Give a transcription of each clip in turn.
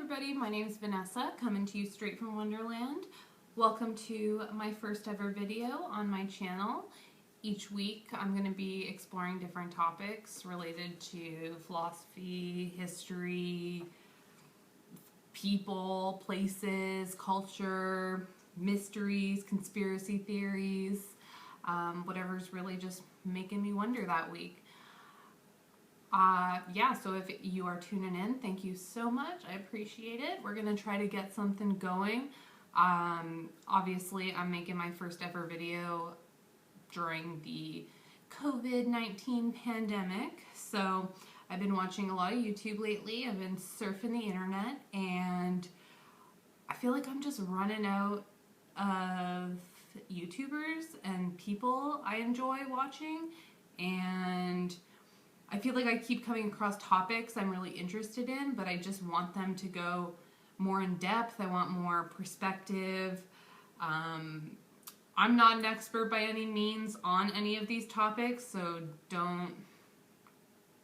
everybody, my name is Vanessa, coming to you straight from Wonderland. Welcome to my first ever video on my channel. Each week I'm going to be exploring different topics related to philosophy, history, people, places, culture, mysteries, conspiracy theories, whatever's really just making me wonder that week. So if you are tuning in, thank you so much. I appreciate it. We're going to try to get something going. Obviously, I'm making my first ever video during the COVID-19 pandemic. So I've been watching a lot of YouTube lately. I've been surfing the internet, and I feel like I'm just running out of YouTubers and people I enjoy watching, and I feel like I keep coming across topics I'm really interested in, but I just want them to go more in depth. I want more perspective. I'm not an expert by any means on any of these topics, so don't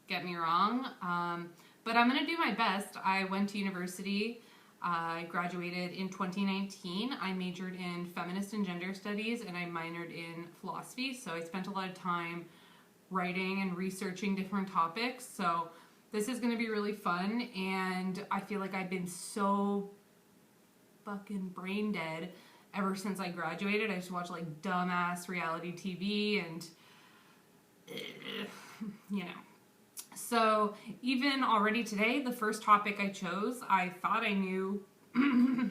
get me wrong. But I'm going to do my best. I went to university. I graduated in 2019. I majored in feminist and gender studies, and I minored in philosophy, so I spent a lot of time writing and researching different topics. So this is going to be really fun, and I feel like I've been so fucking brain dead ever since I graduated. I just watch like dumbass reality TV and you know. So even already today, the first topic I chose, I thought I knew I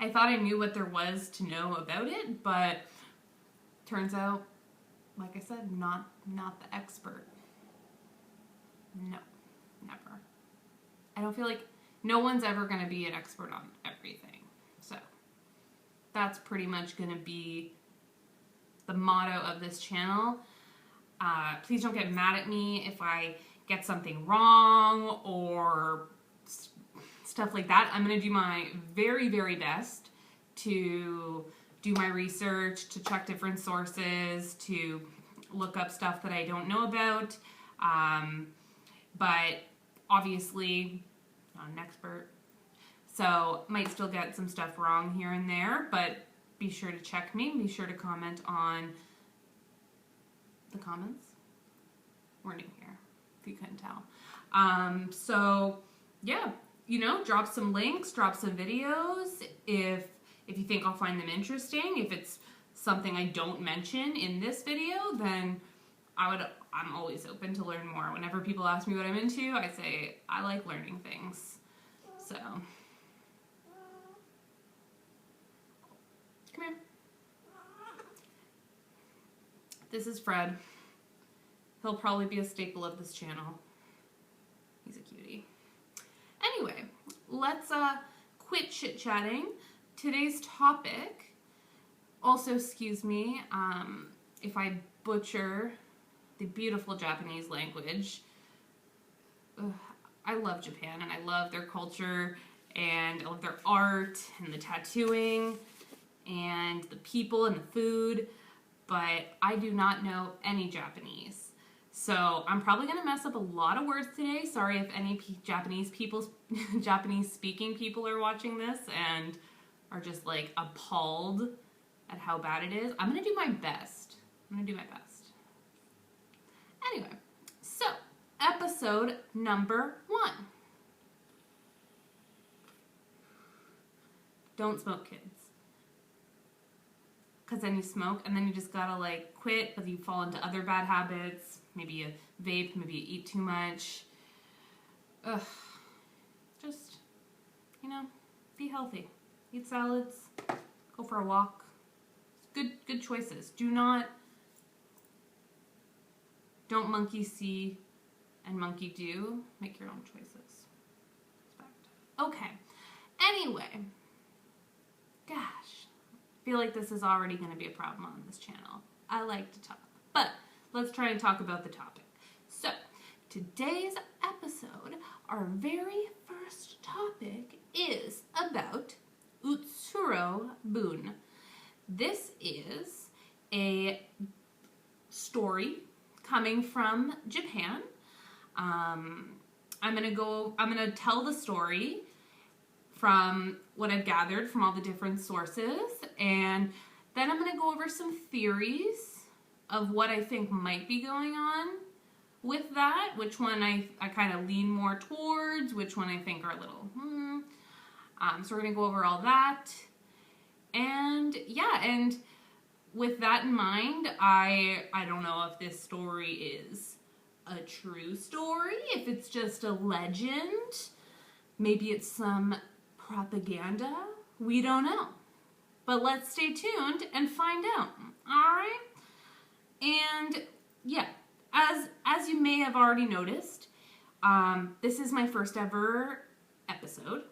thought I knew what there was to know about it, but turns out, like I said, not the expert. No, never. I don't feel like no one's ever going to be an expert on everything. So that's pretty much going to be the motto of this channel. Please don't get mad at me if I get something wrong or stuff like that. I'm going to do my very, very best to do my research, to check different sources, to look up stuff that I don't know about. But obviously, not an expert. So might still get some stuff wrong here and there, but be sure to check me. Be sure to comment on the comments. We're new here, if you couldn't tell. So yeah, you know, drop some links, drop some videos if you think I'll find them interesting. If it's something I don't mention in this video, then I'm always open to learn more. Whenever people ask me what I'm into, I say I like learning things. So come here. This is Fred. He'll probably be a staple of this channel. He's a cutie. Anyway, let's quit chit-chatting. Today's topic, also excuse me if I butcher the beautiful Japanese language. I love Japan, and I love their culture, and I love their art, and the tattooing, and the people, and the food, but I do not know any Japanese. So I'm probably going to mess up a lot of words today. Sorry if any Japanese speaking people are watching this and are just like appalled at how bad it is. I'm going to do my best. Anyway, so episode number 1. Don't smoke, kids. Because then you smoke and then you just gotta like quit, but you fall into other bad habits. Maybe you vape, maybe you eat too much. Ugh. Just, you know, be healthy. Eat salads, go for a walk. Good choices. Don't monkey see and monkey do. Make your own choices. Respect. Okay. Anyway. Gosh. I feel like this is already going to be a problem on this channel. I like to talk. But let's try and talk about the topic. So, today's episode, our very first topic is about Utsuro Bune. This is a story coming from Japan. I'm gonna tell the story from what I've gathered from all the different sources, and then I'm gonna go over some theories of what I think might be going on with that, which one I kind of lean more towards, which one I think are a little, so we're gonna go over all that. And yeah, and with that in mind, I don't know if this story is a true story, if it's just a legend, maybe it's some propaganda, we don't know. But let's stay tuned and find out, alright? And yeah, as you may have already noticed, this is my first ever episode,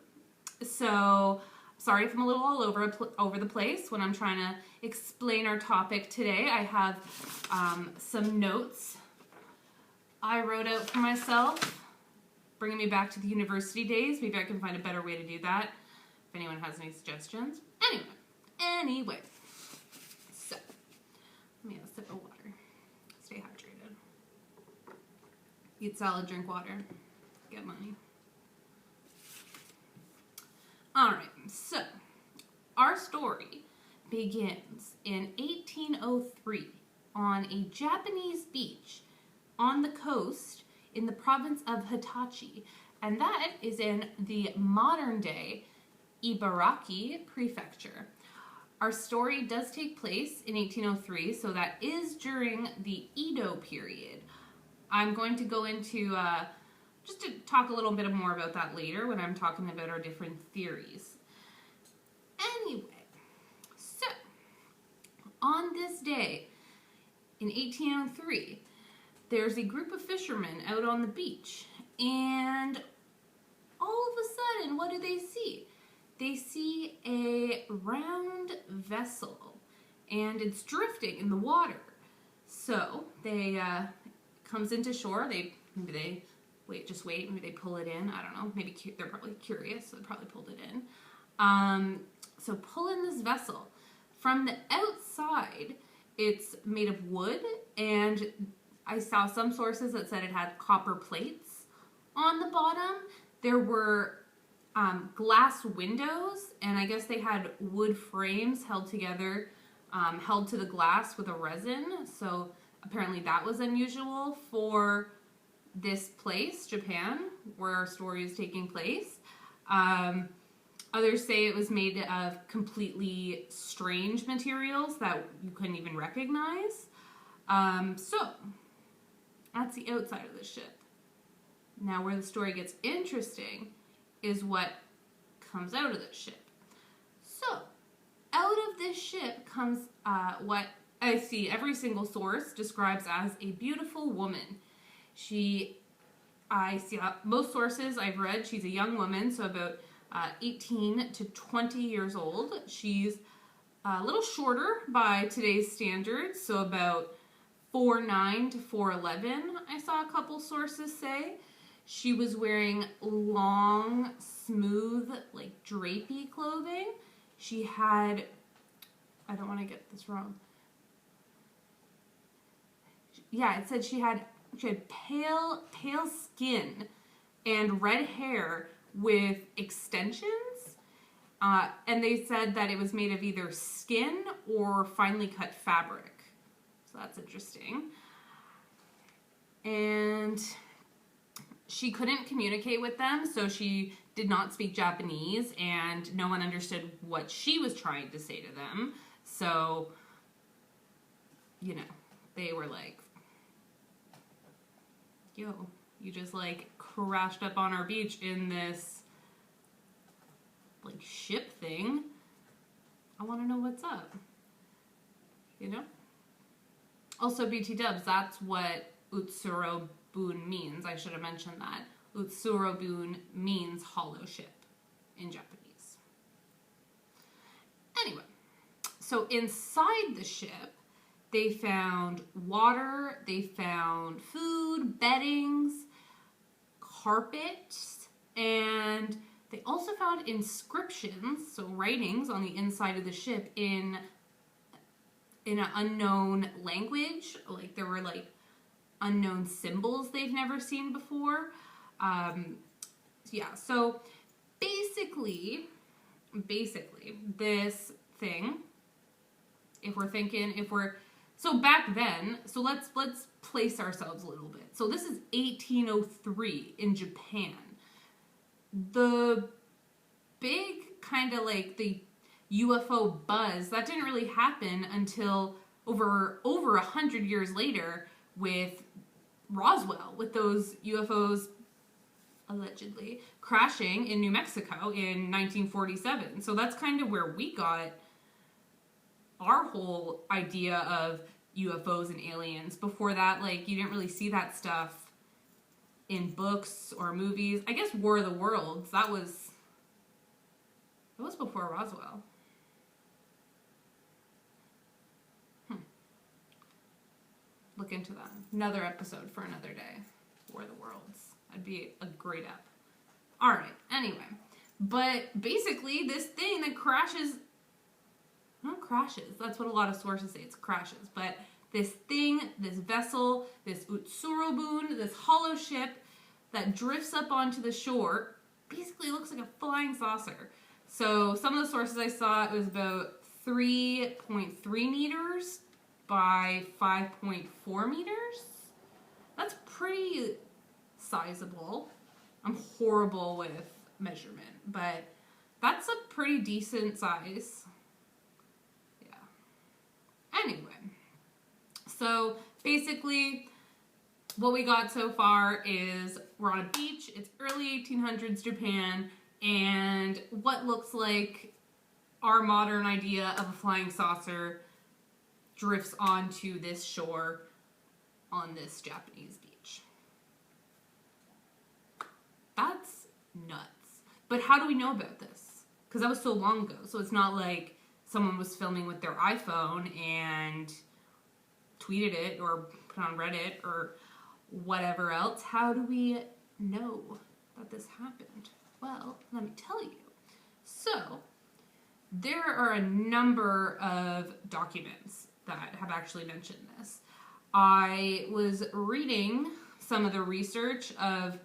so sorry if I'm a little all over the place when I'm trying to explain our topic today. I have some notes I wrote out for myself, bringing me back to the university days. Maybe I can find a better way to do that if anyone has any suggestions. Anyway, so let me have a sip of water. Stay hydrated. Eat salad, drink water, get money. Alright, so our story begins in 1803 on a Japanese beach on the coast in the province of Hitachi, and that is in the modern-day Ibaraki prefecture. Our story does take place in 1803, so that is during the Edo period. I'm going to go into just to talk a little bit more about that later when I'm talking about our different theories. Anyway, so on this day in 1803, there's a group of fishermen out on the beach, and all of a sudden, what do they see? They see a round vessel, and it's drifting in the water. So they comes into shore. Maybe they wait, maybe they pull it in. I don't know. Maybe they're probably curious, so they probably pulled it in. So pull in this vessel. From the outside, it's made of wood, and I saw some sources that said it had copper plates on the bottom. There were glass windows, and I guess they had wood frames held together, held to the glass with a resin. So apparently that was unusual for this place, Japan, where our story is taking place. Others say it was made of completely strange materials that you couldn't even recognize. So that's the outside of the ship. Now where the story gets interesting is what comes out of the ship. So out of this ship comes what I see every single source describes as a beautiful woman. I see most sources I've read, she's a young woman, so about 18 to 20 years old. She's a little shorter by today's standards, so about 4'9" to 4'11", I saw a couple sources say. She was wearing long, smooth, like drapey clothing. She had, I don't want to get this wrong. Yeah, it said she had pale skin and red hair with extensions. And they said that it was made of either skin or finely cut fabric. So that's interesting. And she couldn't communicate with them, so she did not speak Japanese, and no one understood what she was trying to say to them. So, you know, they were like, yo, you just like crashed up on our beach in this like ship thing. I want to know what's up. You know? Also, BT dubs, that's what Utsuro Bune means. I should have mentioned that. Utsuro Bune means hollow ship in Japanese. Anyway, so inside the ship, they found water, they found food, beddings, carpets, and they also found inscriptions, so writings on the inside of the ship in an unknown language. Like there were like unknown symbols they've never seen before. Yeah, so basically, this thing, so back then, so let's place ourselves a little bit. So this is 1803 in Japan. The big kind of like the UFO buzz, that didn't really happen until over 100 years later with Roswell, with those UFOs allegedly crashing in New Mexico in 1947. So that's kind of where we got our whole idea of UFOs and aliens. Before that, like, you didn't really see that stuff in books or movies. I guess War of the Worlds, that was before Roswell. Look into that. Another episode for another day. War of the Worlds. That'd be a great ep. Alright, anyway. But basically, this thing that crashes, not crashes, that's what a lot of sources say, it's crashes, but this thing, this vessel, this Utsuro Bune, this hollow ship that drifts up onto the shore, basically looks like a flying saucer. So some of the sources I saw, it was about 3.3 meters by 5.4 meters. That's pretty sizable. I'm horrible with measurement, but that's a pretty decent size. Yeah. Anyway, so basically what we got so far is we're on a beach, it's early 1800s Japan, and what looks like our modern idea of a flying saucer drifts onto this shore on this Japanese beach. That's nuts. But how do we know about this? Because that was so long ago. So it's not like someone was filming with their iPhone and tweeted it or put on Reddit or whatever else. How do we know that this happened? Well, let me tell you. So, there are a number of documents that have actually mentioned this. I was reading some of the research of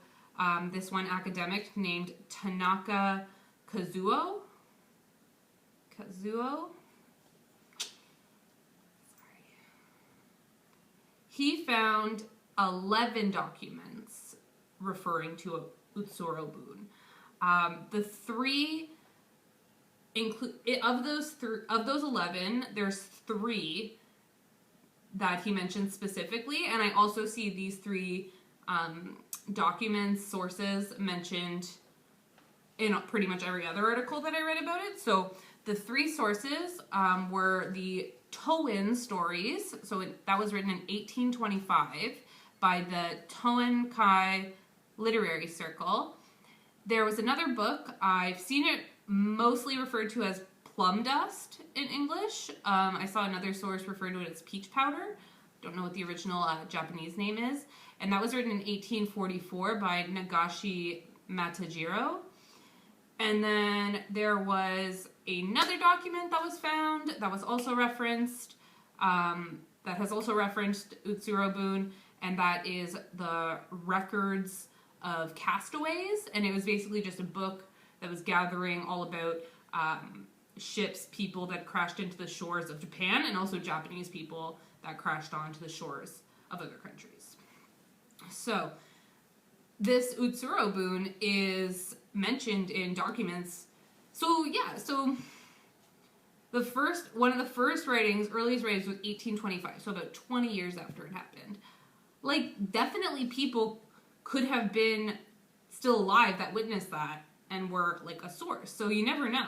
this one academic named Tanaka Kazuo. He found 11 documents referring to Utsuro Bune. The three include of those 11. There's 3 that he mentioned specifically, and I also see these 3 documents, sources mentioned in pretty much every other article that I read about it. So the 3 sources were the Toen stories. So that was written in 1825 by the Toen Kai Literary Circle. There was another book, I've seen it mostly referred to as plum dust in English. I saw another source refer to it as peach powder. Don't know what the original Japanese name is. And that was written in 1844 by Nagashi Matajiro. And then there was another document that was found that was also referenced, that has also referenced Utsuro Bune, and that is the Records of Castaways. And it was basically just a book that was gathering all about ships, people that crashed into the shores of Japan, and also Japanese people that crashed onto the shores of other countries. So this Utsuro Bune is mentioned in documents. So yeah, so one of the first writings, earliest writings, was 1825, so about 20 years after it happened. Like, definitely people could have been still alive that witnessed that and were like a source. So you never know.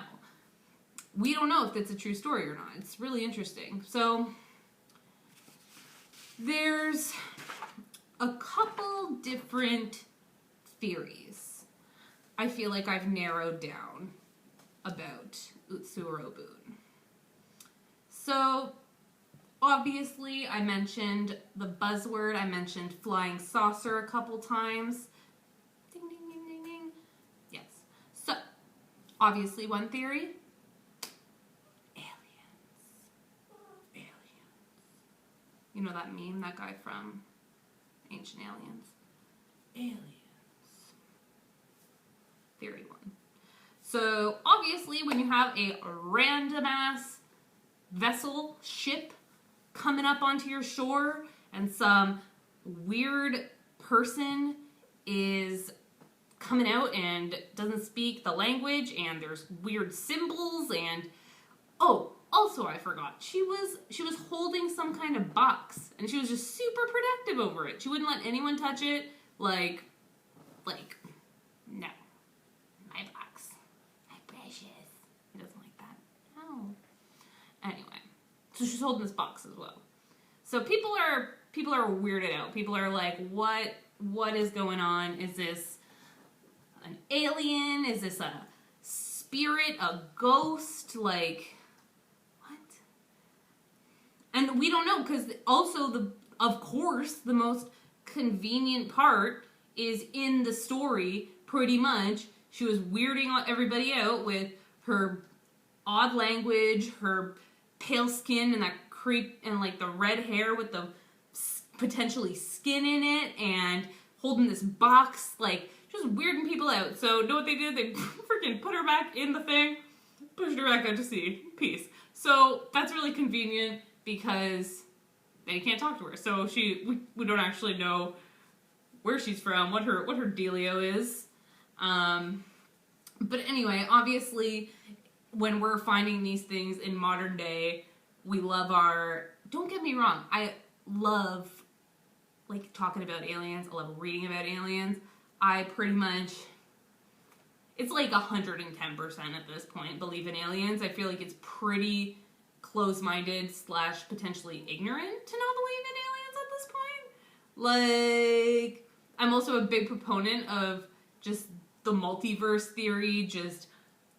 We don't know if that's a true story or not. It's really interesting. So there's a couple different theories I feel like I've narrowed down about Utsuro Bune. So obviously I mentioned the buzzword, I mentioned flying saucer a couple times. Ding, ding, ding, ding, ding. Yes. So obviously one theory, you know that meme, that guy from Ancient Aliens? Aliens. Theory 1. So, obviously, when you have a random-ass vessel, ship, coming up onto your shore, and some weird person is coming out and doesn't speak the language, and there's weird symbols, and oh, also I forgot, she was holding some kind of box, and she was just super protective over it. She wouldn't let anyone touch it. Like no, my box, my precious. He doesn't like that. No. Anyway, so she's holding this box as well. So people are weirded out. People are like, what is going on? Is this an alien? Is this a spirit? A ghost? Like, what? And we don't know, because also of course the most convenient part is in the story. Pretty much, she was weirding everybody out with her odd language, her pale skin, and that creep, and like the red hair with the potentially skin in it, and holding this box, like just weirding people out. So know what they did? They freaking put her back in the thing, pushed her back out to sea. Peace. So that's really convenient because they can't talk to her. So we don't actually know where she's from, what her dealio is. But anyway, obviously, when we're finding these things in modern day, we love don't get me wrong, I love like talking about aliens. I love reading about aliens. I pretty much, it's like 110% at this point believe in aliens. I feel like it's pretty close-minded / potentially ignorant to not believe in aliens at this point. Like, I'm also a big proponent of just the multiverse theory. Just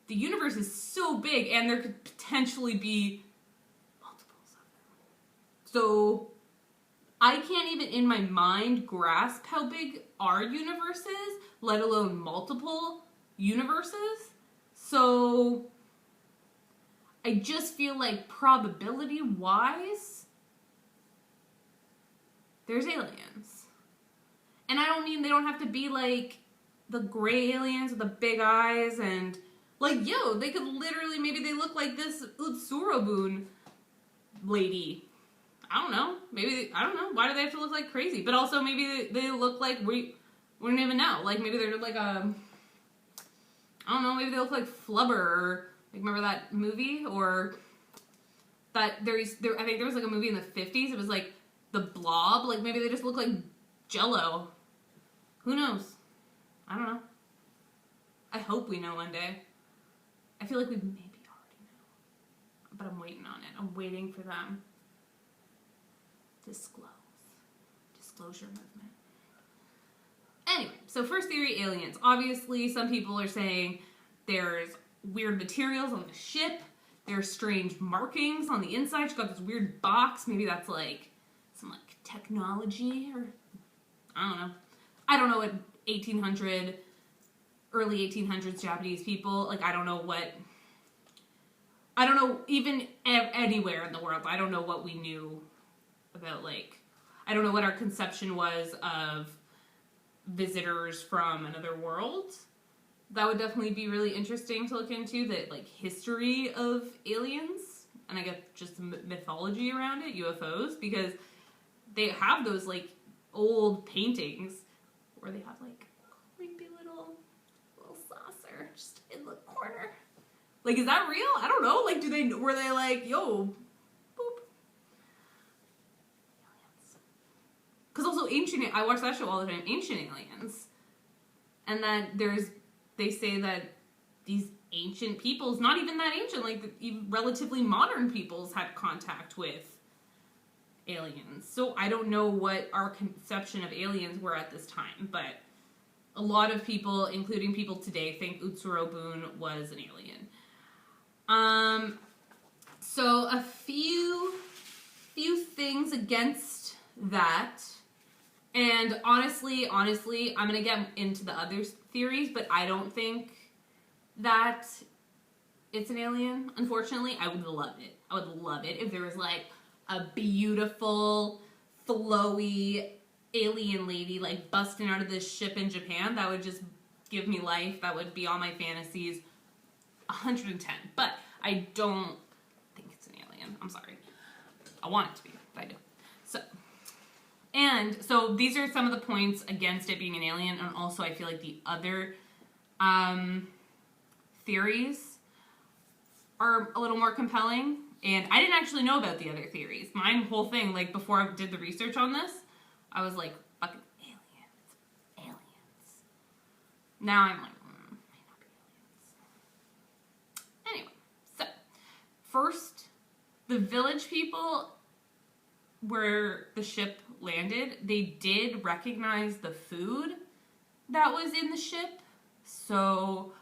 the universe is so big, and there could potentially be multiples of them. So I can't even in my mind grasp how big our universe is, let alone multiple universes. So I just feel like probability-wise, there's aliens. And I don't mean they don't have to be like the gray aliens with the big eyes and like, yo, they could literally, maybe they look like this Utsuro Bune lady. I don't know. Maybe, I don't know. Why do they have to look like crazy? But also maybe they look like we don't even know. Like maybe they're like I don't know, maybe they look like Flubber, or like, remember that movie? Or that I think there was like a movie in the 50s. It was like The Blob. Like maybe they just look like Jello. Who knows? I don't know. I hope we know one day. I feel like we maybe already know. But I'm waiting on it. I'm waiting for them. Disclosure movement. Anyway, so first theory, aliens. Obviously, some people are saying there's weird materials on the ship. There's strange markings on the inside. She's got this weird box. Maybe that's like some like technology, or I don't know. I don't know what early 1800s Japanese people, like I don't know even anywhere in the world, I don't know what we knew about, like, I don't know what our conception was of visitors from another world. That would definitely be really interesting to look into, the like history of aliens, and I guess just the mythology around it, UFOs, because they have those like old paintings where they have like a creepy little saucer just in the corner. Like, is that real? I don't know. Like, were they like, yo, boop. Aliens. Because also I watch that show all the time, Ancient Aliens. And that they say that these ancient peoples, not even that ancient, like even relatively modern peoples had contact with aliens. So I don't know what our conception of aliens were at this time, but a lot of people, including people today, think Utsuro Bune was an alien. So a few things against that, and honestly, I'm gonna get into the other theories, but I don't think that it's an alien, unfortunately. I would love it. I would love it if there was like a beautiful, flowy alien lady like busting out of this ship in Japan. That would just give me life. That would be all my fantasies. 110. But I don't think it's an alien. I'm sorry. I want it to be, but I don't. So these are some of the points against it being an alien, and also I feel like the other theories are a little more compelling. And I didn't actually know about the other theories. My whole thing, like before I did the research on this, I was like, fucking aliens. Now I'm like, might not be aliens. Anyway, so first, the village people where the ship landed, they did recognize the food that was in the ship. So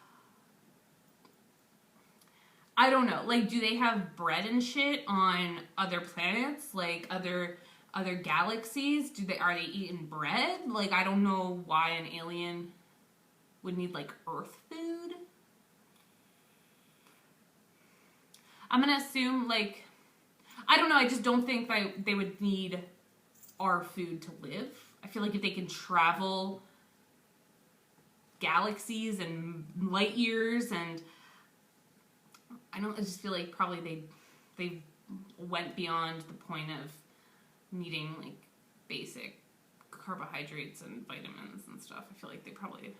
I don't know. Like, do they have bread and shit on other planets? Like other galaxies? Are they eating bread? Like, I don't know why an alien would need like Earth food. I'm gonna assume, like, I don't know, I just don't think they would need our food to live. I feel like if they can travel galaxies and light years, and I just feel like probably they went beyond the point of needing like basic carbohydrates and vitamins and stuff. I feel like they probably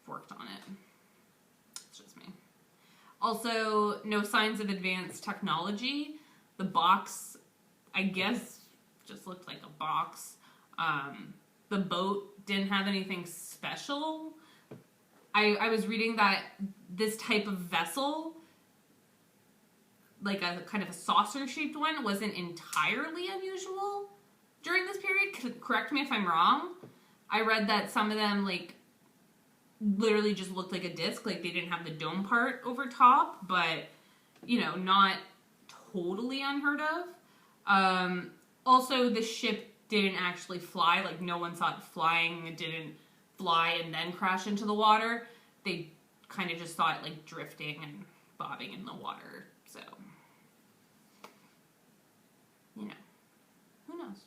worked on it. It's just me. Also, no signs of advanced technology. The box, I guess, just looked like a box. The boat didn't have anything special. I was reading that this type of vessel, like a kind of a saucer-shaped one, wasn't entirely unusual during this period. Correct me if I'm wrong. I read that some of them, like, literally just looked like a disc. Like, they didn't have the dome part over top, but, you know, not totally unheard of. Also, the ship didn't actually fly. Like, no one saw it flying. It didn't fly and then crash into the water. They kind of just saw it, like, drifting and bobbing in the water. So, you know, who knows?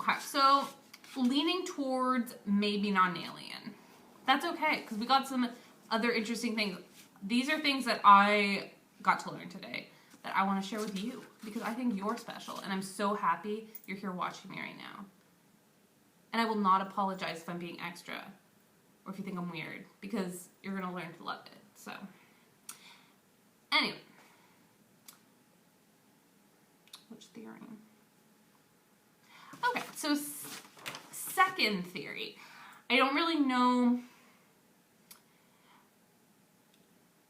Okay, so leaning towards maybe not an alien. That's okay, because we got some other interesting things. These are things that I got to learn today that I want to share with you, because I think you're special, and I'm so happy you're here watching me right now. And I will not apologize if I'm being extra, or if you think I'm weird, because you're going to learn to love it. So, anyway. Which theory? Okay, so second theory. I don't really know.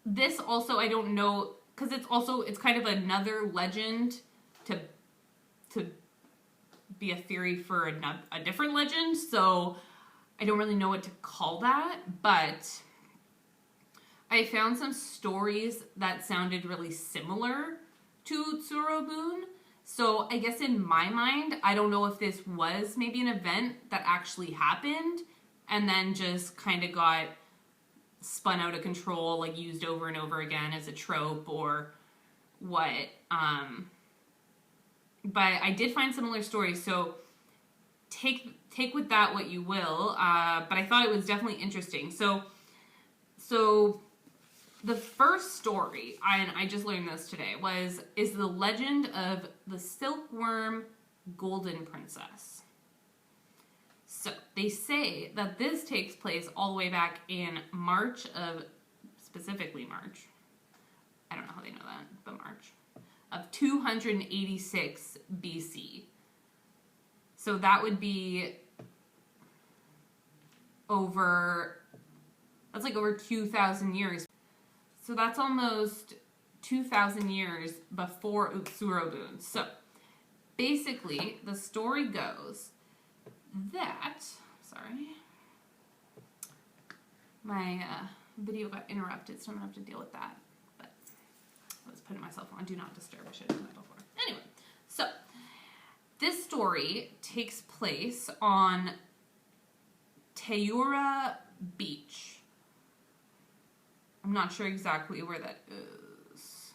This also, I don't know, because it's kind of another legend to be a theory for a different legend, so I don't really know what to call that, but I found some stories that sounded really similar to Utsuro Bune. So I guess in my mind, I don't know if this was maybe an event that actually happened and then just kind of got spun out of control, like used over and over again as a trope or what. But I did find similar stories, so take with that what you will. But I thought it was definitely interesting. So the first story, and I just learned this today, is the legend of the silkworm golden princess. So they say that this takes place all the way back in specifically March. I don't know how they know that, but March of 286 BC. So that would be that's like over 2,000 years. So that's almost 2,000 years before Utsuro Bune. So basically, the story goes that, sorry, my video got interrupted, so I'm going to have to deal with that. But I was putting myself on Do Not Disturb. I should have done that before. Anyway, so this story takes place on Teura Beach. I'm not sure exactly where that is.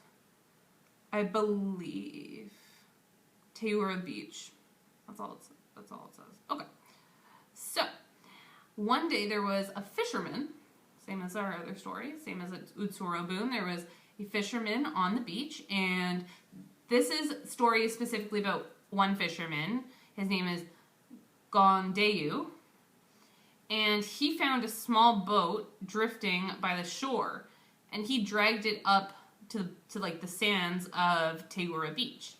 I believe Teura Beach. That's all it says. Okay. So, One day there was a fisherman, same as our other story, same as at Utsuro Bune. There was a fisherman on the beach, and this story is specifically about one fisherman. His name is Gondeyu, and he found a small boat drifting by the shore, and he dragged it up to like the sands of Tegura Beach.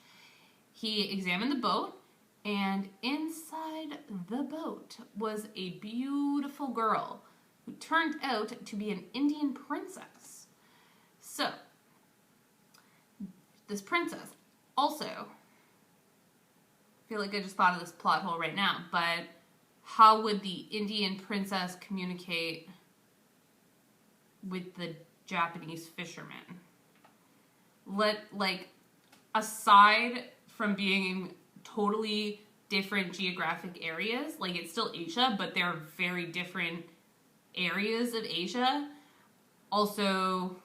He examined the boat, and inside the boat was a beautiful girl who turned out to be an Indian princess. So, this princess also, I feel like I just thought of this plot hole right now, but how would the Indian princess communicate with the Japanese fisherman? Aside from being in totally different geographic areas, like it's still Asia, but they're very different areas of Asia. Also,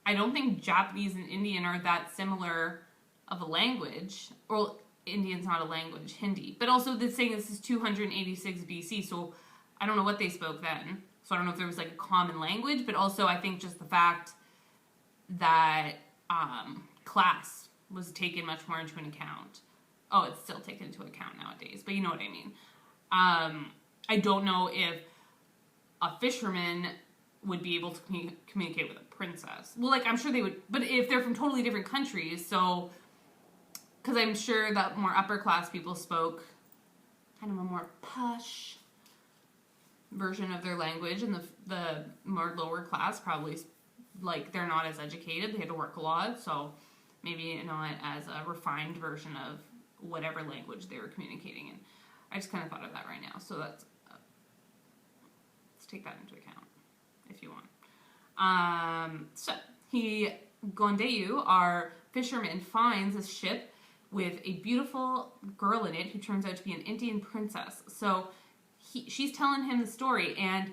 I don't think Japanese and Indian are that similar of a language. Well, Indian's not a language, Hindi. But also, this saying this is 286 BC, so I don't know what they spoke then. So I don't know if there was like a common language, but also I think just the fact that class was taken much more into account. Oh, it's still taken into account nowadays, but you know what I mean. I don't know if a fisherman would be able to communicate with a princess. Well, like, I'm sure they would, but if they're from totally different countries, so, because I'm sure that more upper class people spoke kind of a more posh version of their language, and the more lower class probably, like, they're not as educated, they had to work a lot, so maybe not as a refined version of whatever language they were communicating in. I just kind of thought of that right now, so let's take that into account if you want. So Gondeyu, our fisherman, finds a ship with a beautiful girl in it who turns out to be an Indian princess. So she's telling him the story, and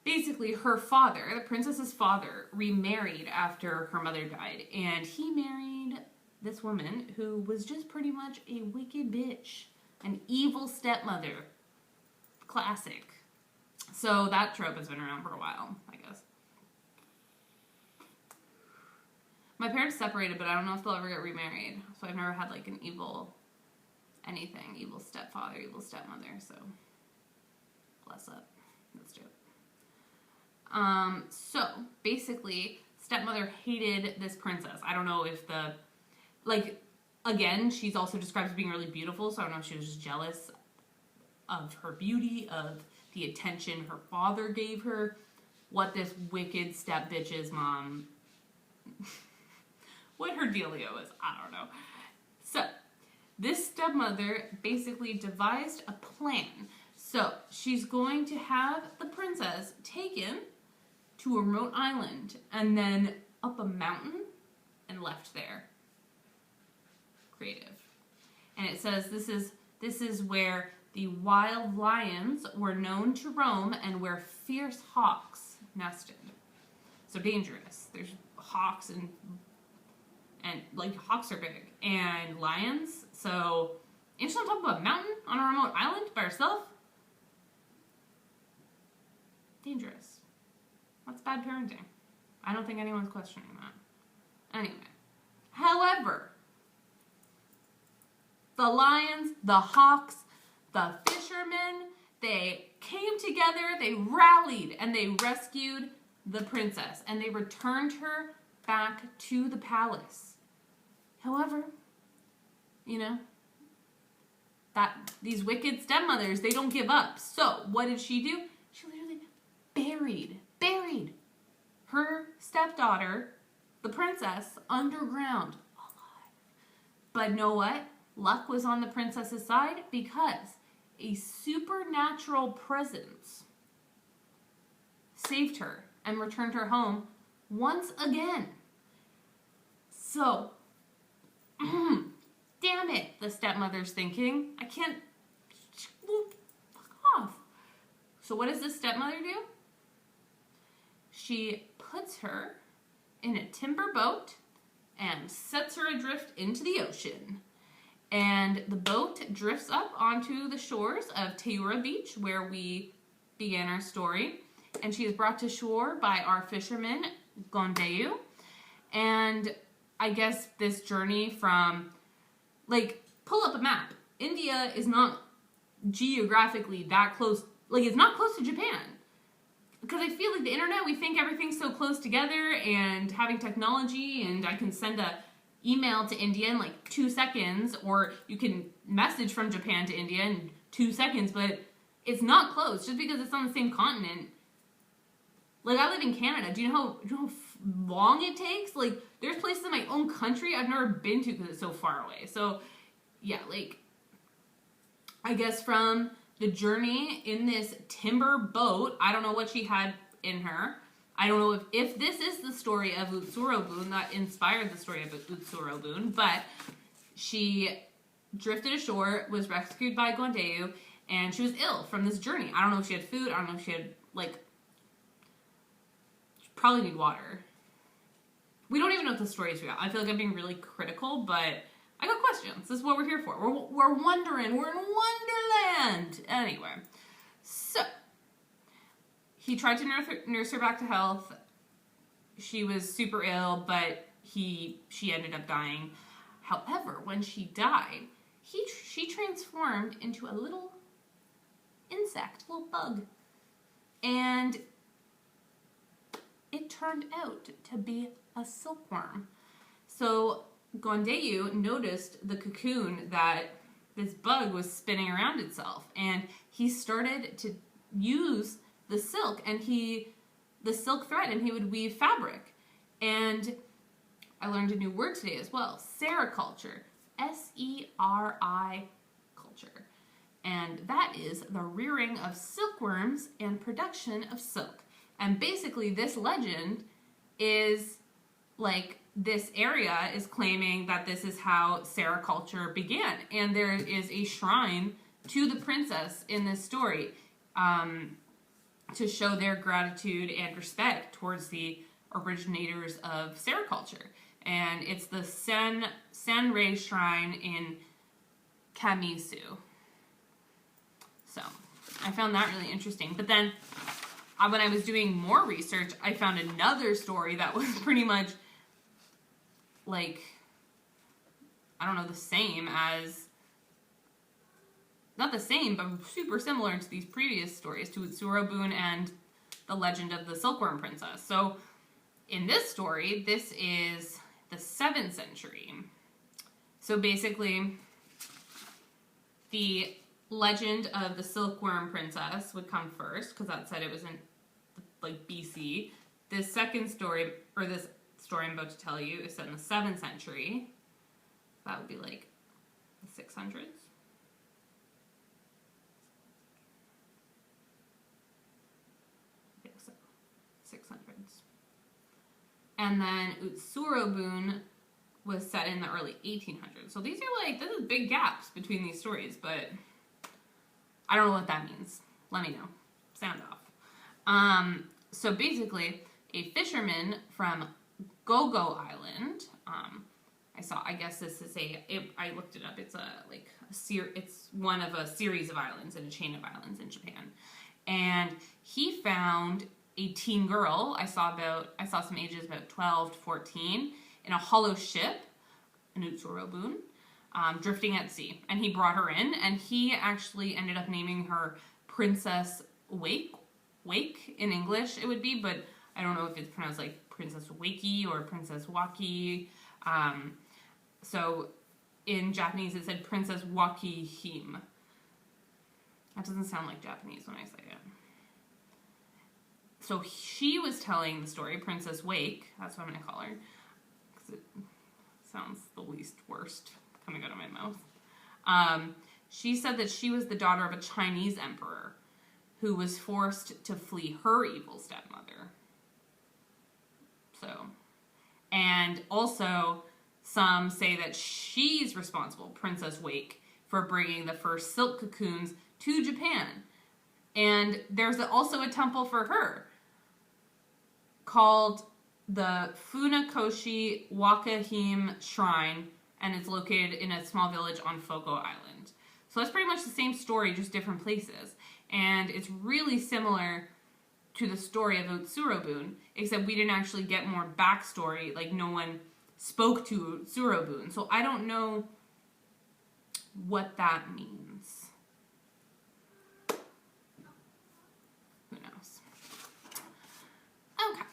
basically her father, the princess's father, remarried after her mother died, and he married this woman who was just pretty much a wicked bitch, an evil stepmother. Classic. So that trope has been around for a while, I guess. My parents separated, but I don't know if they'll ever get remarried. So I've never had like an evil anything. Evil stepfather, evil stepmother. So bless up. Let's do it. So basically, stepmother hated this princess. I don't know if again, she's also described as being really beautiful. So I don't know if she was just jealous of her beauty, of the attention her father gave her, what this wicked step bitch's mom, what her dealio is, I don't know. So, this stepmother basically devised a plan. So, she's going to have the princess taken to a remote island and then up a mountain and left there. Creative. And it says this is where the wild lions were known to roam and where fierce hawks nested. So dangerous. There's hawks and like hawks are big. And lions. So, you're just on top of a mountain on a remote island by yourself? Dangerous. That's bad parenting. I don't think anyone's questioning that. Anyway. However, the lions, the hawks, the fishermen, they came together, they rallied, and they rescued the princess, and they returned her back to the palace. However, you know, these wicked stepmothers, they don't give up. So, what did she do? She literally buried her stepdaughter, the princess, underground, alive. But know what? Luck was on the princess's side because a supernatural presence saved her and returned her home once again. So, damn it, the stepmother's thinking. I can't, well, fuck off. So what does this stepmother do? She puts her in a timber boat and sets her adrift into the ocean. And the boat drifts up onto the shores of Teura Beach, where we began our story. And she is brought to shore by our fisherman, Gondeu. And I guess this journey from, like, pull up a map. India is not geographically that close. Like, it's not close to Japan. Because I feel like the internet, we think everything's so close together, and having technology, and I can send a email to India in like 2 seconds, or you can message from Japan to India in 2 seconds, but it's not close just because it's on the same continent. Like, I live in Canada. Do you know how long it takes? Like, there's places in my own country I've never been to because it's so far away. So, yeah, like, I guess from the journey in this timber boat, I don't know what she had in her. I don't know if this is the story of Utsuro Bune that inspired the story of Utsuro Bune, but she drifted ashore, was rescued by Gondeu, and she was ill from this journey. I don't know if she had food. I don't know if she had, like, she probably need water. We don't even know if the story is real. I feel like I'm being really critical, but I got questions. This is what we're here for. We're wondering. We're in Wonderland. Anyway, so he tried to nurse her back to health. She was super ill, but she ended up dying. However, when she died, she transformed into a little insect, little bug. And it turned out to be a silkworm. So Gondeu noticed the cocoon that this bug was spinning around itself, and he started to use the silk and the silk thread, and he would weave fabric. And I learned a new word today as well, sericulture, S-E-R-I culture. And that is the rearing of silkworms and production of silk. And basically this legend is like, this area is claiming that this is how sericulture began. And there is a shrine to the princess in this story to show their gratitude and respect towards the originators of sericulture. And it's the Sanrei Shrine in Kamisu. So I found that really interesting. But then when I was doing more research, I found another story that was pretty much like, I don't know, the same as, not the same, but super similar to these previous stories, to Utsuro Bune and the legend of the Silkworm Princess. So in this story, this is the 7th century. So basically, the legend of the Silkworm Princess would come first, because that said it was in, like, BC. This second story, or this story I'm about to tell you, is set in the 7th century. That would be like the 600s. Yeah, so 600s. And then Utsuro Bune was set in the early 1800s. So these are like, this is big gaps between these stories, but I don't know what that means. Let me know. Sound off. So basically, a fisherman from Gogo Island. I guess this is I looked it up. It's it's one of a series of islands in a chain of islands in Japan. And he found a teen girl. I saw some ages about 12 to 14 in a hollow ship, an Utsuro Bune, drifting at sea. And he brought her in, and he actually ended up naming her Princess Wake in English it would be, but I don't know if it's pronounced like Princess Wakey or Princess Waki. So in Japanese it said Princess Waki Hime. That doesn't sound like Japanese when I say it. So she was telling the story, Princess Wake, that's what I'm going to call her, because it sounds the least worst coming out of my mouth. She said that she was the daughter of a Chinese emperor who was forced to flee her evil stepmother. So, and also some say that she's responsible, Princess Wake, for bringing the first silk cocoons to Japan. And there's also a temple for her called the Funakoshi Wakahime Shrine and it's located in a small village on Foko Island. So that's pretty much the same story, just different places. And it's really similar to the story of Utsuro Bune, except we didn't actually get more backstory, like no one spoke to Utsuro Bune. So I don't know what that means. Who knows? Okay.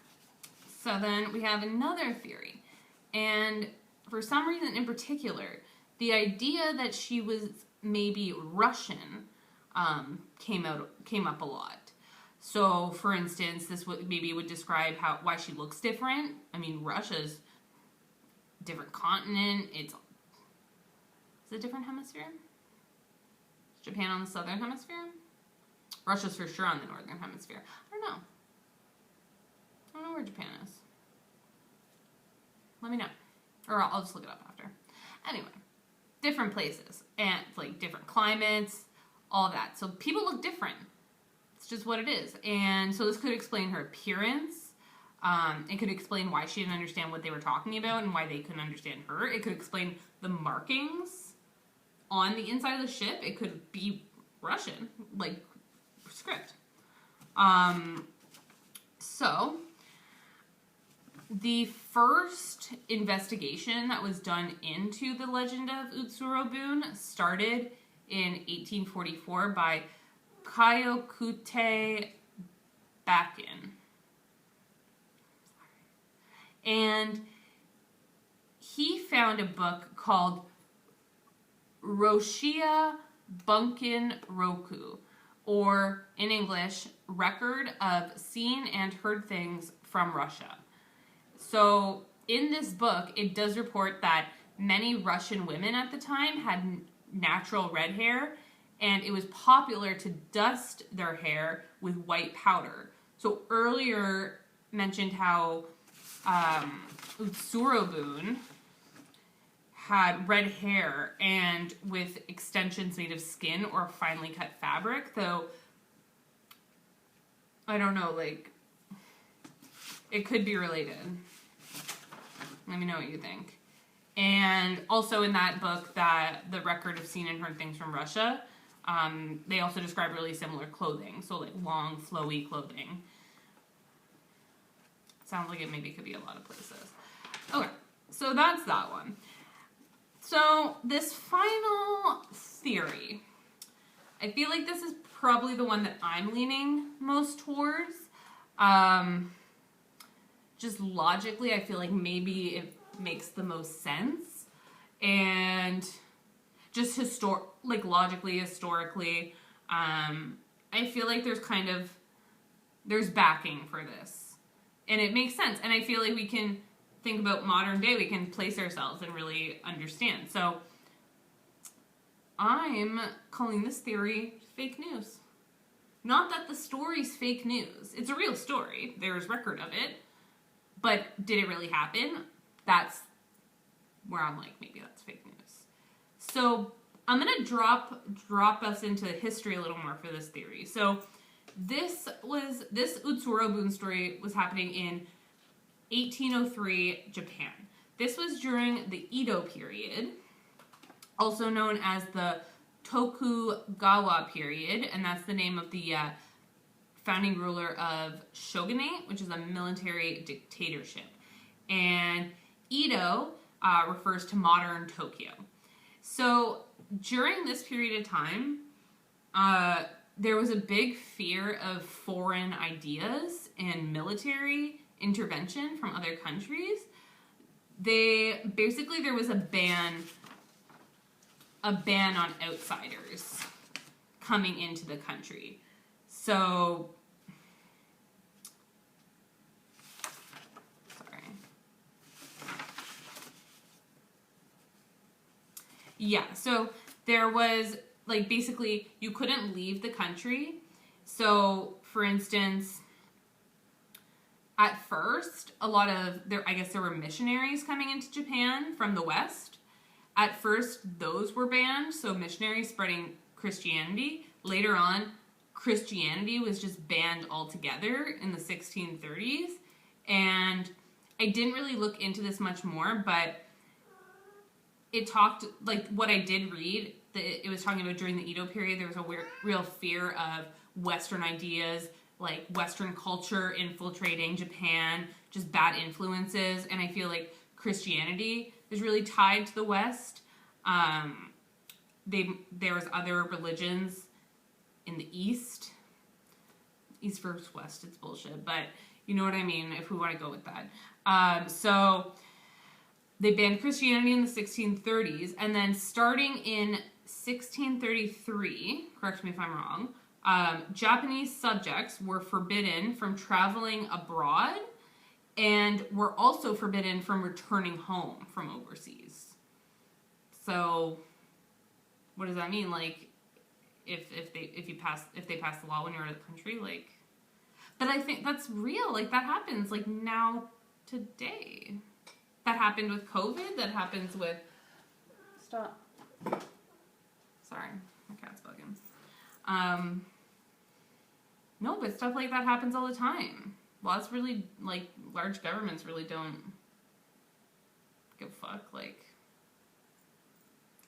So then we have another theory. And for some reason in particular, the idea that she was maybe Russian came up a lot. So, for instance, this maybe would describe why she looks different. I mean, Russia's a different continent. Is it a different hemisphere? Is Japan on the southern hemisphere? Russia's for sure on the northern hemisphere. I don't know. I don't know where Japan is. Let me know. Or I'll just look it up after. Anyway, different places and like different climates, all that. So people look different. It's just what it is. And so this could explain her appearance. It could explain why she didn't understand what they were talking about and why they couldn't understand her. It could explain the markings on the inside of the ship. It could be Russian, like script. So the first investigation that was done into the legend of Utsuro Bune started in 1844 by Kayokute Bakin. And he found a book called Roshia Bunkin Roku, or in English, Record of Seen and Heard Things from Russia. So in this book, it does report that many Russian women at the time had natural red hair, and it was popular to dust their hair with white powder. So earlier mentioned how Utsuro Bune had red hair and with extensions made of skin or finely cut fabric, though I don't know, like, it could be related. Let me know what you think. And also in that book, that the Record of Seen and Heard Things from Russia, they also describe really similar clothing. So like long, flowy clothing. Sounds like it maybe could be a lot of places. Okay, so that's that one. So this final theory, I feel like this is probably the one that I'm leaning most towards. Just logically, I feel like maybe it makes the most sense. And just logically, historically, I feel like there's backing for this. And it makes sense. And I feel like we can think about modern day, we can place ourselves and really understand. So I'm calling this theory fake news. Not that the story's fake news. It's a real story. There's record of it. But did it really happen? That's where I'm like, maybe that's fake news. So I'm going to drop us into history a little more for this theory. So this Utsuro Bune story was happening in 1803 Japan. This was during the Edo period, also known as the Tokugawa period, and that's the name of the founding ruler of shogunate, which is a military dictatorship. And Edo refers to modern Tokyo. So during this period of time, there was a big fear of foreign ideas and military intervention from other countries. There was a ban on outsiders coming into the country. So, sorry. Yeah, so there was, like, basically, you couldn't leave the country. So, for instance, at first, I guess there were missionaries coming into Japan from the West. At first, those were banned, so missionaries spreading Christianity. Later on, Christianity was just banned altogether in the 1630s. And I didn't really look into this much more, but it talked, like, what I did read, it was talking about during the Edo period, there was a real fear of Western ideas, like Western culture infiltrating Japan, just bad influences, and I feel like Christianity is really tied to the West. There was other religions in the East versus West, it's bullshit, but you know what I mean, if we want to go with that. So they banned Christianity in the 1630s, and then starting in 1633, correct me if I'm wrong, Japanese subjects were forbidden from traveling abroad and were also forbidden from returning home from overseas. So what does that mean? Like, if they pass the law when you're out of the country, like, but I think that's real. Like, that happens like now today. That happened with COVID. That happens with. Stop. Sorry, my cat's bugging. No, but stuff like that happens all the time. Well, it's really, like, large governments really don't give a fuck. Like,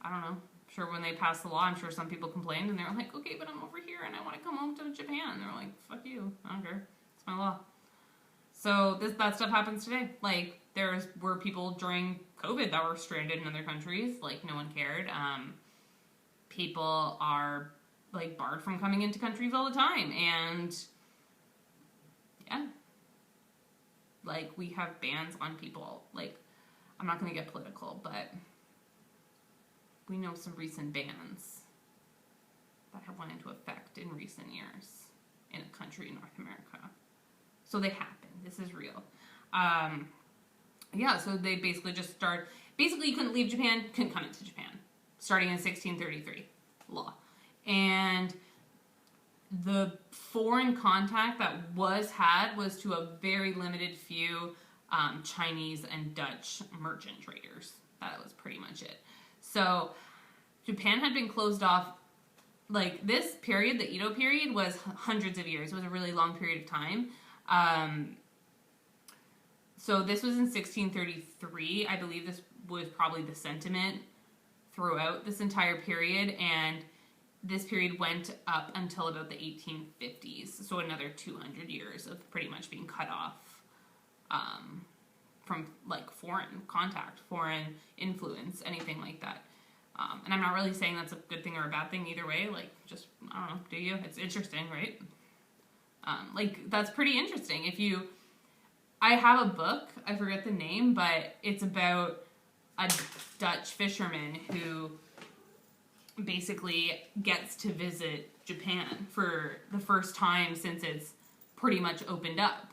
I don't know. Sure, when they passed the law, I'm sure some people complained and they were like, okay, but I'm over here and I want to come home to Japan. And they're like, fuck you. I don't care. It's my law. So that stuff happens today. Like, were people during COVID that were stranded in other countries. Like, no one cared. People are, like, barred from coming into countries all the time. And, yeah. Like, we have bans on people. Like, I'm not going to get political, but we know some recent bans that have went into effect in recent years in a country in North America. So they happen. This is real. Yeah, so they basically just basically you couldn't leave Japan, couldn't come into Japan, starting in 1633 law. And the foreign contact that was to a very limited few Chinese and Dutch merchant traders. That was pretty much it. So Japan had been closed off, like, this period, the Edo period, was hundreds of years. It was a really long period of time. So this was in 1633. I believe this was probably the sentiment throughout this entire period, and this period went up until about the 1850s. So another 200 years of pretty much being cut off from, like, foreign contact, foreign influence, anything like that. And I'm not really saying that's a good thing or a bad thing either way. Like, just, I don't know, do you? It's interesting, right? Like, that's pretty interesting. I have a book, I forget the name, but it's about a Dutch fisherman who basically gets to visit Japan for the first time since it's pretty much opened up.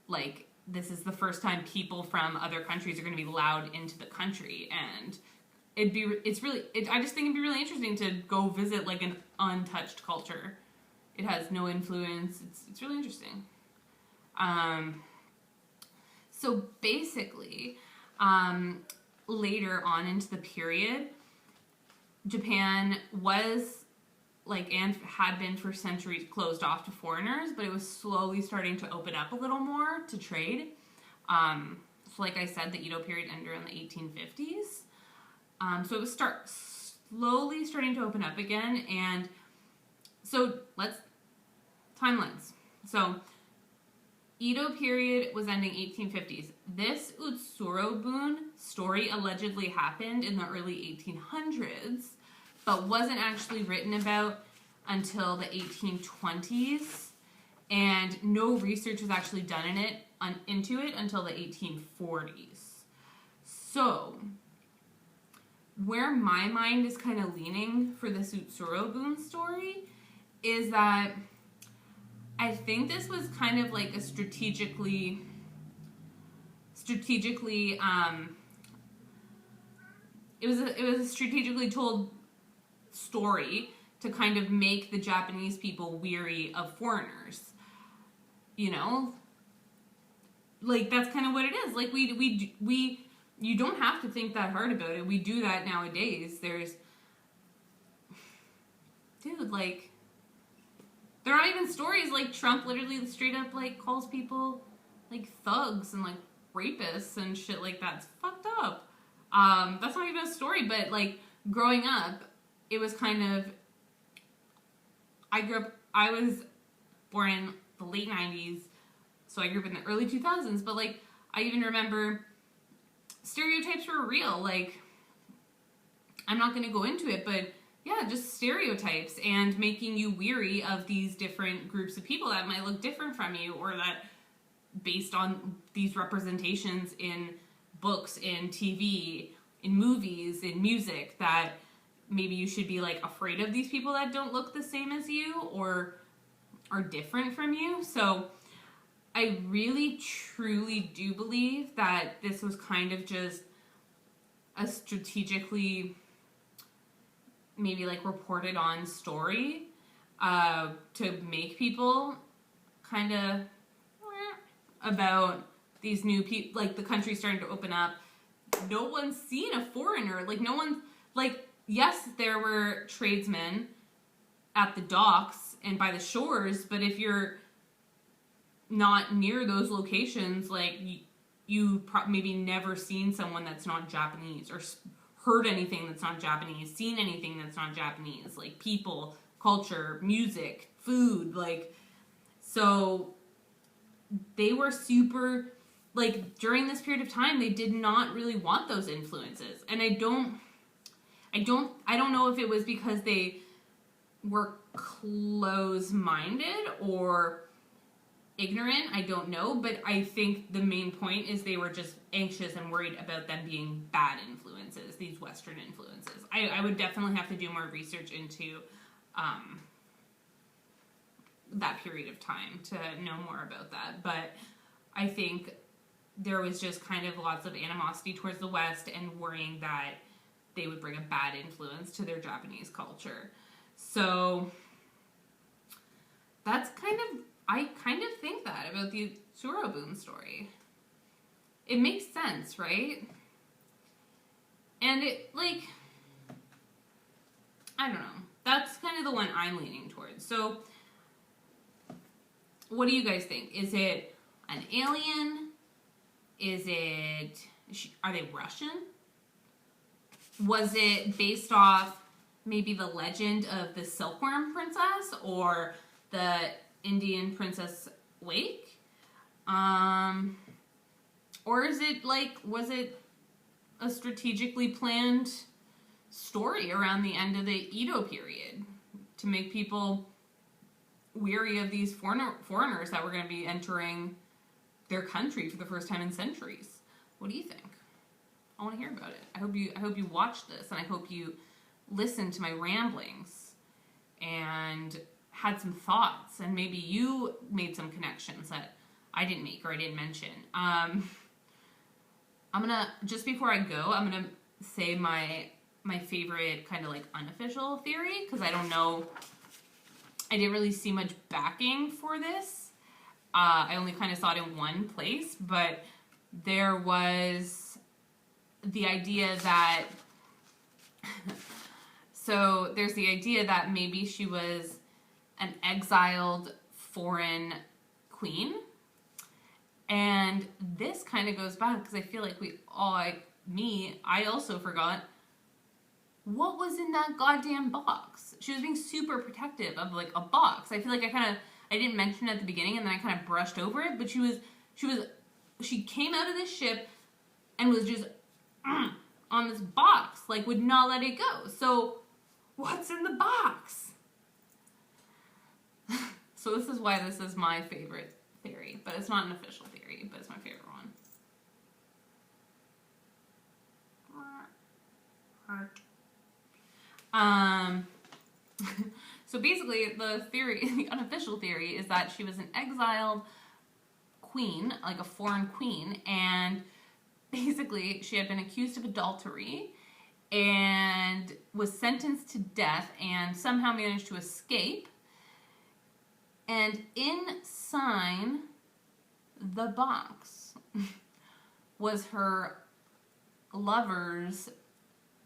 Like, this is the first time people from other countries are going to be allowed into the country, and I just think it'd be really interesting to go visit, like, an untouched culture. It has no influence. It's really interesting. So basically, later on into the period, Japan was, like, and had been for centuries closed off to foreigners, but it was slowly starting to open up a little more to trade. So like I said, the Edo period ended in the 1850s. So it was slowly starting to open up again, and so timelines. So Edo period was ending 1850s. This Utsuro Bune story allegedly happened in the early 1800s, but wasn't actually written about until the 1820s, and no research was actually done into it until the 1840s. So where my mind is kind of leaning for this Utsuro Bune story is that I think this was kind of like a strategically it was a strategically told story to kind of make the Japanese people weary of foreigners. You know? Like, that's kind of what it is. Like, you don't have to think that hard about it. We do that nowadays. Dude, like, there are even stories, like, Trump literally straight up, like, calls people, like, thugs and, like, rapists and shit like that. It's fucked up. That's not even a story, but like growing up, it was kind of, I was born in the late 90s, so I grew up in the early 2000s, but like I even remember stereotypes were real. Like, I'm not going to go into it, but yeah, just stereotypes and making you weary of these different groups of people that might look different from you, or that based on these representations in books, in TV, in movies, in music, that maybe you should be like afraid of these people that don't look the same as you or are different from you. So I really truly do believe that this was kind of just a strategically maybe like reported on story to make people kind of about these new people, like the country starting to open up. No one's seen a foreigner. Like, no one, like, yes, there were tradesmen at the docks and by the shores, but if you're not near those locations, like, you maybe never seen someone that's not Japanese, or heard anything that's not Japanese, seen anything that's not Japanese, like people, culture, music, food, like, so they were super, like, during this period of time, they did not really want those influences. And I don't know if it was because they were close-minded or ignorant, I don't know, but I think the main point is they were just anxious and worried about them being bad influences, these Western influences. I would definitely have to do more research into that period of time to know more about that, but I think there was just kind of lots of animosity towards the West and worrying that they would bring a bad influence to their Japanese culture. So that's I kind of think that about the Utsuro Bune story. It makes sense, right? And it, like, I don't know. That's kind of the one I'm leaning towards. So what do you guys think? Is it an alien? Are they Russian? Was it based off maybe the legend of the Silkworm Princess or the Indian Princess Wake? Or is it was it a strategically planned story around the end of the Edo period to make people weary of these foreigners that were going to be entering their country for the first time in centuries? What do you think? I want to hear about it. I hope you watched this, and I hope you listened to my ramblings and had some thoughts, and maybe you made some connections that I didn't make or I didn't mention. I'm gonna, just before I go, I'm gonna say my favorite kind of like unofficial theory, because I don't know, I didn't really see much backing for this. I only kind of saw it in one place, but there was the idea that so there's the idea that maybe she was an exiled foreign queen, and this kind of goes back because I feel like I also forgot what was in that goddamn box. She was being super protective of like a box. I feel like I didn't mention it at the beginning, and then I kind of brushed over it, but she came out of this ship and was just on this box, like would not let it go. So what's in the box? So this is why this is my favorite theory, but it's not an official theory, but it's my favorite one. So basically the theory, the unofficial theory, is that she was an exiled queen, like a foreign queen, and basically she had been accused of adultery and was sentenced to death and somehow managed to escape. And inside the box was her lover's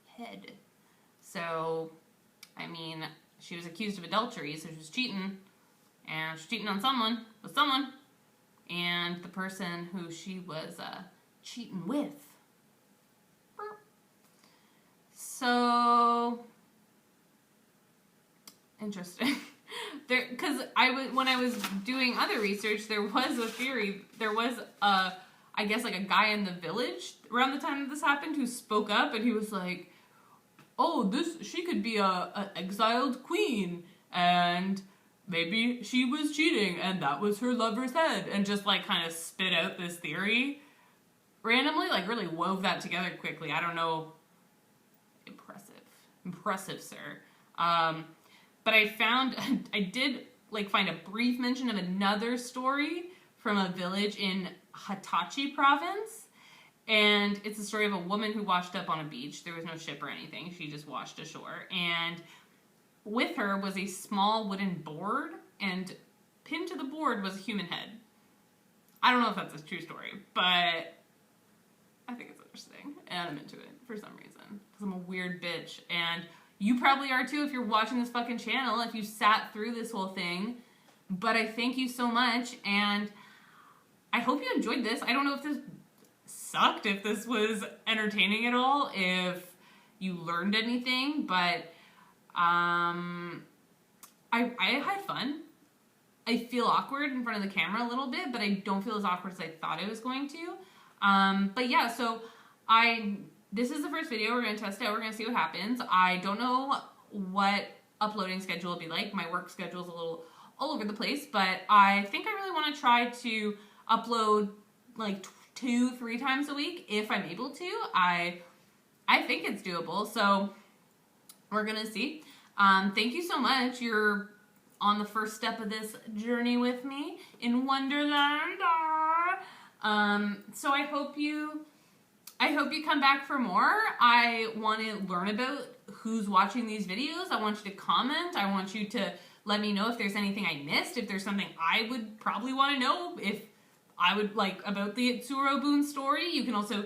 head. So, I mean, she was accused of adultery, so she was cheating. And she was cheating on someone, with someone. And the person who she was cheating with So interesting. Because when I was doing other research, there was a theory. There was I guess like a guy in the village around the time that this happened who spoke up, and he was like, "Oh, she could be a exiled queen, and maybe she was cheating, and that was her lover's head," and just like kind of spit out this theory randomly, like really wove that together quickly. I don't know. Impressive, sir. But I did like find a brief mention of another story from a village in Hitachi province. And it's a story of a woman who washed up on a beach. There was no ship or anything. She just washed ashore. And with her was a small wooden board, and pinned to the board was a human head. I don't know if that's a true story, but I think it's interesting. And I'm into it for some reason. Because I'm a weird bitch. And you probably are too if you're watching this fucking channel, if you sat through this whole thing. But I thank you so much, and I hope you enjoyed this. I don't know if this sucked, if this was entertaining at all, if you learned anything, but I had fun. I feel awkward in front of the camera a little bit, but I don't feel as awkward as I thought I was going to. But yeah, so this is the first video. We're going to test it out. We're going to see what happens. I don't know what uploading schedule will be like. My work schedule is a little all over the place, but I think I really want to try to upload like 2-3 times a week if I'm able to. I think it's doable, so we're going to see. Thank you so much. You're on the first step of this journey with me in Wonderland. So I hope you come back for more. I want to learn about who's watching these videos. I want you to comment. I want you to let me know if there's anything I missed, if there's something I would probably want to know, if I would like about the Utsuro Bune story. You can also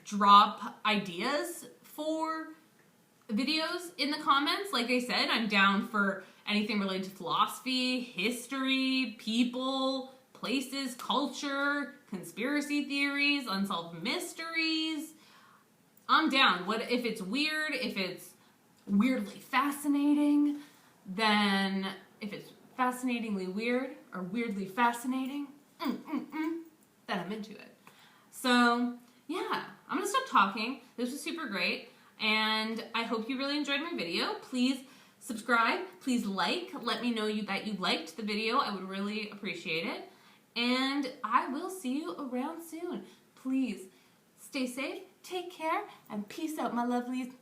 drop ideas for videos in the comments. Like I said, I'm down for anything related to philosophy, history, people, places, culture, conspiracy theories, unsolved mysteries. I'm down. What if it's weird, if it's weirdly fascinating, then if it's fascinatingly weird or weirdly fascinating, then I'm into it. So yeah, I'm gonna stop talking. This was super great, and I hope you really enjoyed my video. Please subscribe, please like, let me know that you liked the video. I would really appreciate it. And I will see you around soon. Please stay safe, take care, and peace out, my lovelies.